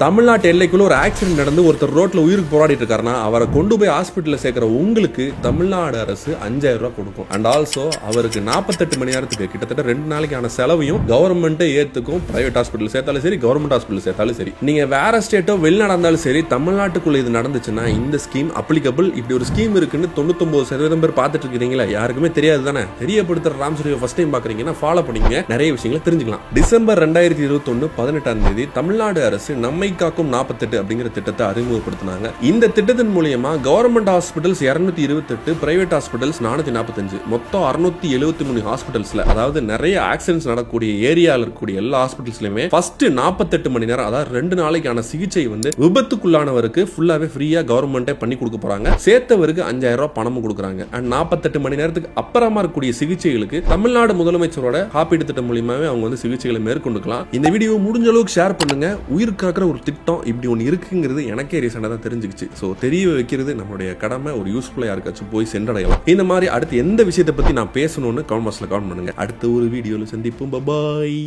தமிழ்நாட்டு எல்லைக்குள்ள ஒரு ஆக்சிடென்ட் நடந்து ஒருத்தர் ரோட்ல உயிருக்கு போராடிட்டு இருக்காருன்னா அவரை கொண்டு போய் ஹாஸ்பிட்டல்ல சேர்க்கிற உங்களுக்கு தமிழ்நாடு அரசு 5000 ரூபாய் கொடுக்கும். அண்ட் ஆல்சோ அவருக்கு 48 மணி நேரத்துக்கு கிட்டத்தட்ட 2 நாளைக்கான செலவையும் கவர்மெண்ட்டே ஏத்துக்கும். பிரைவேட் ஹாஸ்பிட்டல் சேர்த்தாலும் சரி, கவர்மெண்ட் ஹாஸ்பிட்டல் சேர்த்தாலும் சரி. நீங்க வேற ஸ்டேட்டோ வெளிநாடு இருந்தாலும் சரி, தமிழ்நாட்டுக்குள்ள இது நடந்துச்சுன்னா இந்த ஸ்கீம் அப்ளிகபிள். இப்படி ஒரு ஸ்கீம் இருக்குன்னு 99% பேர் பார்த்துட்டு இருக்கீங்களா? யாருக்குமே தெரியாது தானே? தெரியப்படுத்துற ராம் ஸ்டுடியோ ஃபர்ஸ்ட் டைம் பாக்குறீங்கன்னா ஃபாலோ பண்ணீங்க, நிறைய விஷயங்களை தெரிஞ்சுக்கலாம். டிசம்பர் 2021 18ஆம் தேதி தமிழ்நாடு அரசு நம்மை காக்கும் 48 அப்படிங்கிற திட்டத்தை அறிமுகப்படுத்தினாங்க. இந்த திட்டத்தின் மூலமா கவர்மெண்ட் ஹாஸ்பிட்டல்ஸ் 228, பிரைவேட் ஹாஸ்பிட்டல்ஸ் 445, மொத்தம் 673 ஹாஸ்பிட்டல்ஸ்ல, அதாவது நிறைய ஆக்சிடென்ட்ஸ் நடக்கக்கூடிய ஏரியால இருக்கக்கூடிய எல்லா ஹாஸ்பிட்டல்ஸ்லயுமே ஃபர்ஸ்ட் 48 மணி நேரம், அதாவது 2 நாளைக்கான சிகிச்சை விபத்துக்குள்ளானவருக்கு ஃபுல்லாவே ஃப்ரீயா கவர்மெண்டே பண்ணி கொடுக்க போறாங்க. சேர்த்தவருக்கு 5000 ரூபாய் பணமும் கொடுக்குறாங்க. அண்ட் 48 மணி நேரத்துக்கு அப்புறமா இருக்கக்கூடிய சிகிச்சைகளுக்கு தமிழ்நாடு முதலமைச்சரோட காப்பீடு திட்டம் மூலமாவே அவங்க சிகிச்சைகளை மேற்கொண்டுக்கலாம். இந்த வீடியோ முடிஞ்ச அளவுக்கு ஷேர் பண்ணுங்க. உயிர் காக்கிற ஒரு திட்டம் இப்படி ஒன்று இருக்குங்கிறது எனக்கே ரீசெண்டாக தான் தெரிஞ்சுக்கிச்சு. ஸோ தெரிய வைக்கிறது நம்மளுடைய கடமை. ஒரு யூஸ்ஃபுல்லாக யாருக்காச்சும் போய் சென்றடையலாம். இந்த மாதிரி அடுத்து எந்த விஷயத்தை பற்றி நான் பேசணும்னு கமெண்ட் பாக்ஸில் கமெண்ட் பண்ணுங்க. அடுத்த ஒரு வீடியோவில் சந்திப்போம். பாய்.